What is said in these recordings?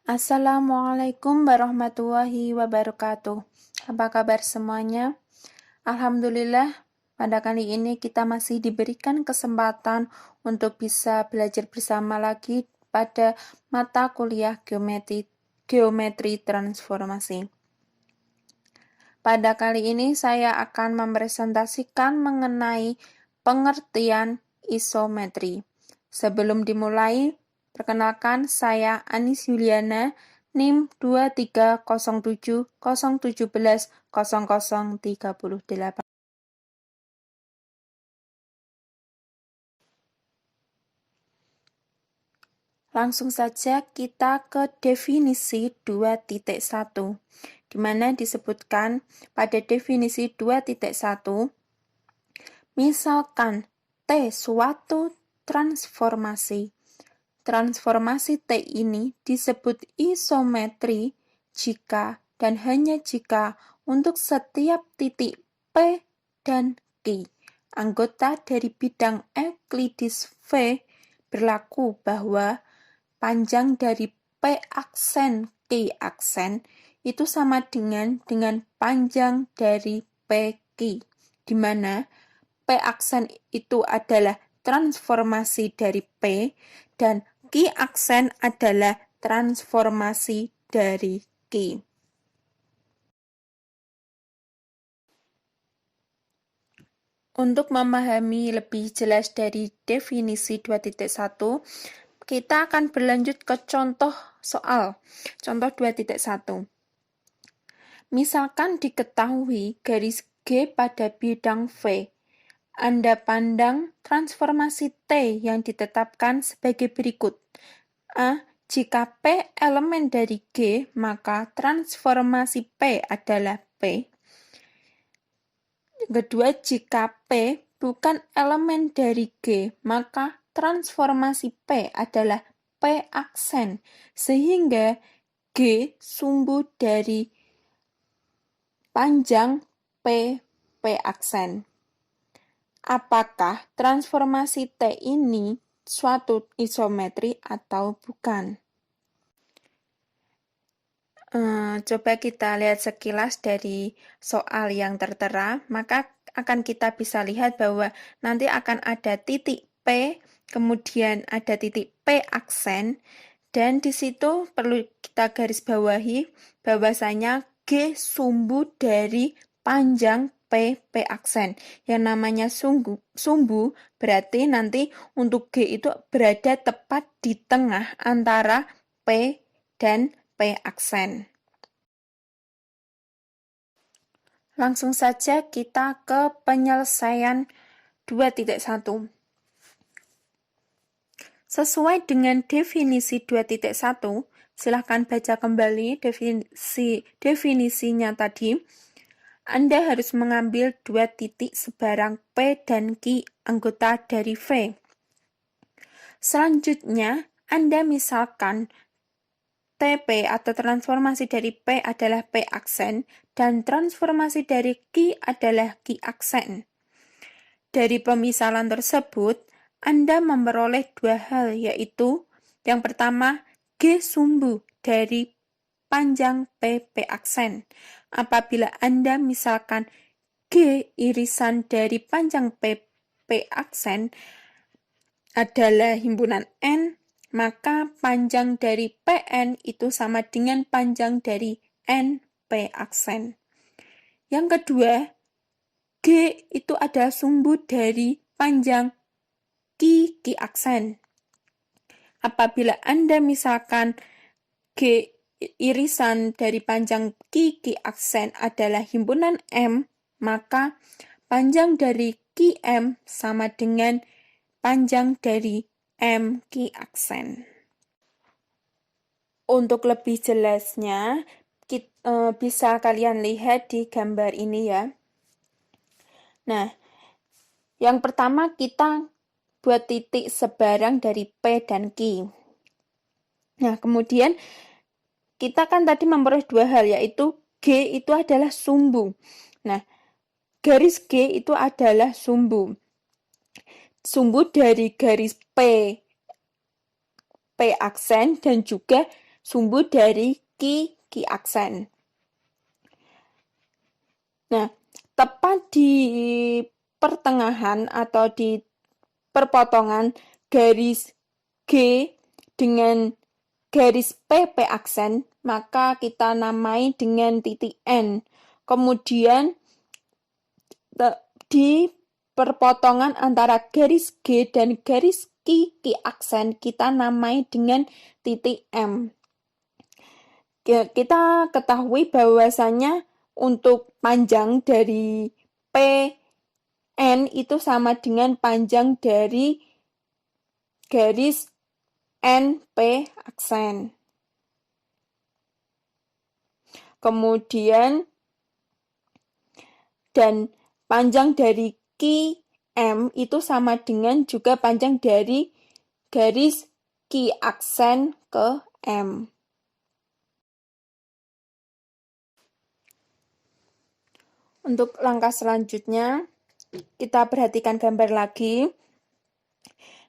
Assalamualaikum warahmatullahi wabarakatuh. Apa kabar semuanya? Alhamdulillah, pada kali ini kita masih diberikan kesempatan untuk bisa belajar bersama lagi pada mata kuliah geometri transformasi. Pada kali ini saya akan mempresentasikan mengenai pengertian isometri. Sebelum dimulai, perkenalkan saya Anis Yuliana, NIM 230701700038. Langsung saja kita ke definisi 2.1, di mana disebutkan pada definisi 2.1, misalkan T suatu transformasi. Transformasi T ini disebut isometri jika dan hanya jika untuk setiap titik P dan Q, anggota dari bidang Euclides V, berlaku bahwa panjang dari P aksen Q aksen itu sama dengan panjang dari PQ, di mana P aksen itu adalah transformasi dari P dan Q aksen adalah transformasi dari Q. Untuk memahami lebih jelas dari definisi 2.1, kita akan berlanjut ke contoh soal. Contoh 2.1. Misalkan diketahui garis G pada bidang V. Anda pandang transformasi T yang ditetapkan sebagai berikut. A. Jika P elemen dari G, maka transformasi P adalah P. Kedua, jika P bukan elemen dari G, maka transformasi P adalah P aksen, sehingga G sumbu dari panjang P aksen. Apakah transformasi T ini suatu isometri atau bukan? Coba kita lihat sekilas dari soal yang tertera, maka akan kita bisa lihat bahwa nanti akan ada titik P, kemudian ada titik P aksen, dan di situ perlu kita garis bawahi bahwasanya G sumbu dari panjang P aksen. Yang namanya sumbu berarti nanti untuk G itu berada tepat di tengah antara P dan P aksen. Langsung saja kita ke penyelesaian 2.1. Sesuai dengan definisi 2.1, silahkan baca kembali definisinya tadi. Anda harus mengambil dua titik sebarang P dan Q anggota dari V. Selanjutnya, Anda misalkan TP atau transformasi dari P adalah P aksen dan transformasi dari Q adalah Q aksen. Dari pemisalan tersebut, Anda memperoleh dua hal, yaitu yang pertama, G sumbu dari panjang P aksen. Apabila Anda misalkan G irisan dari panjang P aksen adalah himpunan N, maka panjang dari PN itu sama dengan panjang dari N P aksen. Yang kedua, G itu adalah sumbu dari panjang Q aksen. Apabila Anda misalkan G irisan dari panjang Q aksen adalah himpunan M, maka panjang dari QM sama dengan panjang dari M Q aksen. Untuk lebih jelasnya, bisa kalian lihat di gambar ini ya. Nah, yang pertama kita buat titik sebarang dari P dan Q. Nah, kemudian kita kan tadi memperoleh dua hal, yaitu G itu adalah sumbu. Nah, garis G itu adalah sumbu. Sumbu dari garis P aksen dan juga sumbu dari ki aksen. Nah, tepat di pertengahan atau di perpotongan garis G dengan garis P aksen, maka kita namai dengan titik N. Kemudian di perpotongan antara garis G dan garis ki aksen, kita namai dengan titik M. Kita ketahui bahwasanya untuk panjang dari PN itu sama dengan panjang dari garis NP aksen. Kemudian dan panjang dari QM itu sama dengan juga panjang dari garis Q aksen ke M. Untuk langkah selanjutnya, kita perhatikan gambar lagi.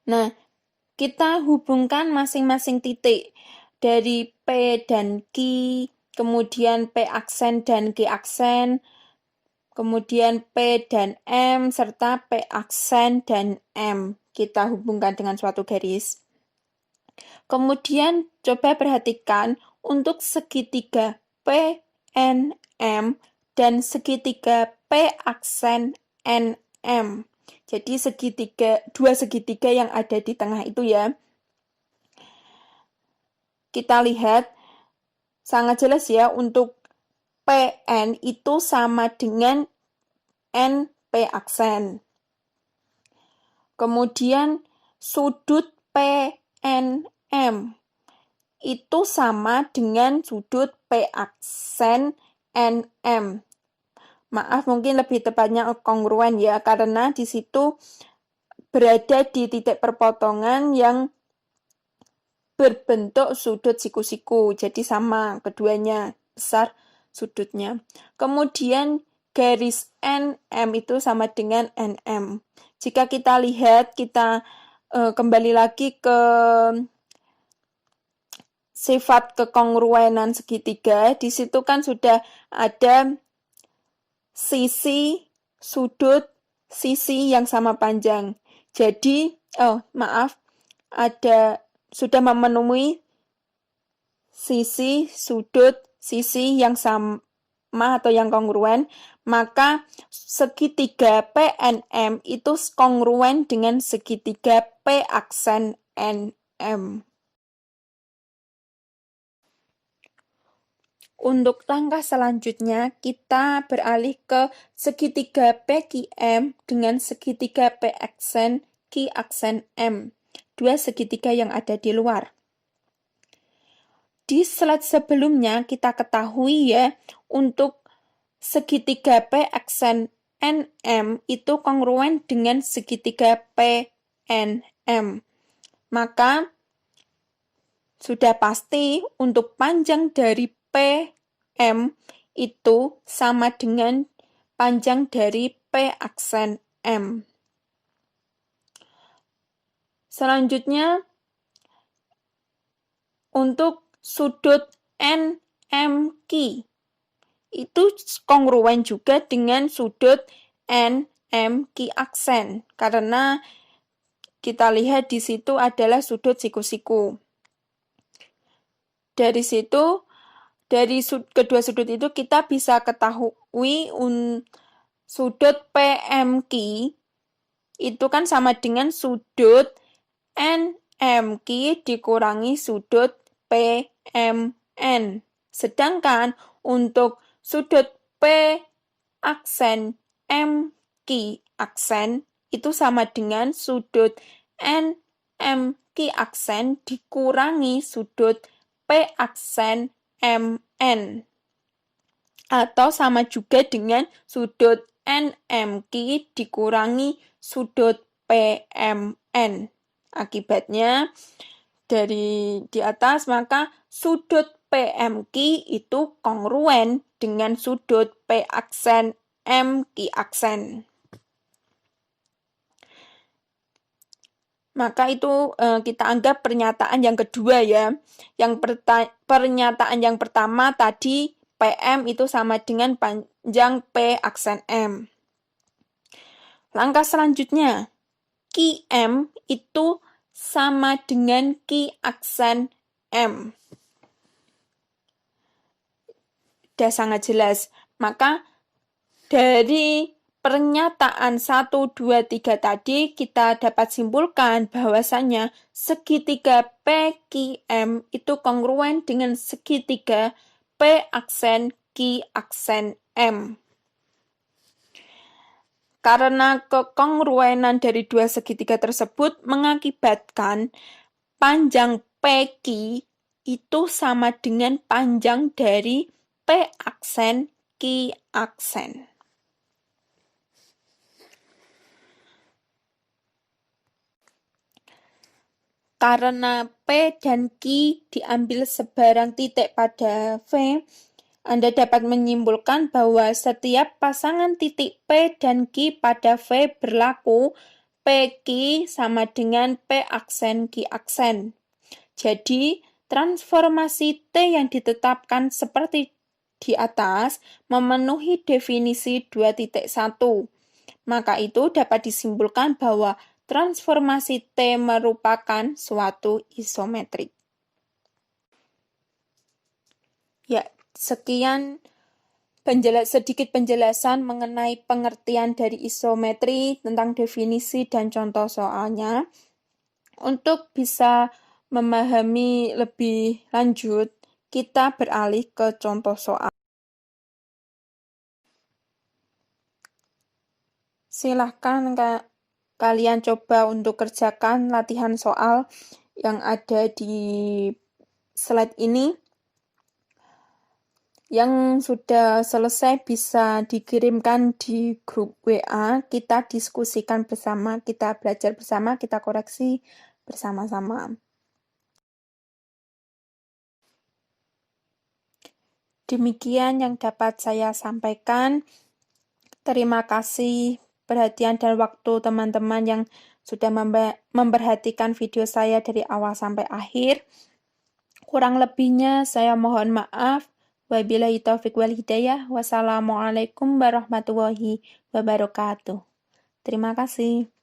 Nah, kita hubungkan masing-masing titik dari P dan Q, kemudian P aksen dan Q aksen, kemudian P dan M, serta P aksen dan M. Kita hubungkan dengan suatu garis. Kemudian coba perhatikan untuk segitiga PNM dan segitiga P aksen NM. Jadi dua segitiga yang ada di tengah itu ya. Kita lihat sangat jelas ya, untuk PN itu sama dengan NP aksen. Kemudian sudut PNM itu sama dengan sudut P aksen NM. Maaf, mungkin lebih tepatnya kongruen ya, karena di situ berada di titik perpotongan yang berbentuk sudut siku-siku. Jadi sama keduanya, besar sudutnya. Kemudian garis NM itu sama dengan NM. Jika kita lihat, kita kembali lagi ke sifat kekongruenan segitiga. Di situ kan sudah ada sisi, sudut, sisi yang sama panjang. Jadi, sudah memenuhi sisi, sudut, sisi yang sama atau yang kongruen, maka segitiga PNM itu kongruen dengan segitiga P aksen NM. Untuk langkah selanjutnya, kita beralih ke segitiga PQM dengan segitiga P aksen Q aksen M. Dua segitiga yang ada di luar. Di slide sebelumnya kita ketahui ya, untuk segitiga P aksen NM itu kongruen dengan segitiga PNM. Maka sudah pasti untuk panjang dari PM itu sama dengan panjang dari P aksen M. Selanjutnya, untuk sudut NMQ itu kongruen juga dengan sudut NMQ aksen, karena kita lihat di situ adalah sudut siku-siku. Dari situ, dari kedua sudut itu kita bisa ketahui sudut PMQ itu kan sama dengan sudut NMQ dikurangi sudut PMN. Sedangkan untuk sudut P aksen MQ aksen itu sama dengan sudut NMQ aksen dikurangi sudut P aksen MN. Atau sama juga dengan sudut NMQ dikurangi sudut PMN. Akibatnya dari di atas, maka sudut PMQ itu kongruen dengan sudut P aksen MQ aksen. Maka itu kita anggap pernyataan yang kedua ya. Pernyataan yang pertama tadi PM itu sama dengan panjang P aksen M. Langkah selanjutnya, QM itu sama dengan Q aksen M. Sudah sangat jelas. Maka dari pernyataan 1, 2, 3 tadi kita dapat simpulkan bahwasannya segitiga PQM itu kongruen dengan segitiga P aksen Q aksen M. Karena kekongruenan dari dua segitiga tersebut mengakibatkan panjang PQ itu sama dengan panjang dari P aksen Q aksen. Karena P dan Q diambil sebarang titik pada V, Anda dapat menyimpulkan bahwa setiap pasangan titik P dan Q pada V berlaku PQ sama dengan P aksen Q aksen. Jadi, transformasi T yang ditetapkan seperti di atas memenuhi definisi 2.1. Maka itu dapat disimpulkan bahwa transformasi T merupakan suatu isometrik. Ya, sekian sedikit penjelasan mengenai pengertian dari isometri tentang definisi dan contoh soalnya. Untuk bisa memahami lebih lanjut, kita beralih ke contoh soal. Silahkan kalian coba untuk kerjakan latihan soal yang ada di slide ini. Yang sudah selesai bisa dikirimkan di grup WA, kita diskusikan bersama, kita belajar bersama, kita koreksi bersama-sama. Demikian yang dapat saya sampaikan. Terima kasih perhatian dan waktu teman-teman yang sudah memperhatikan video saya dari awal sampai akhir. Kurang lebihnya saya mohon maaf. Wabillahi taufiq wal hidayah. Wassalamualaikum warahmatullahi wabarakatuh. Terima kasih.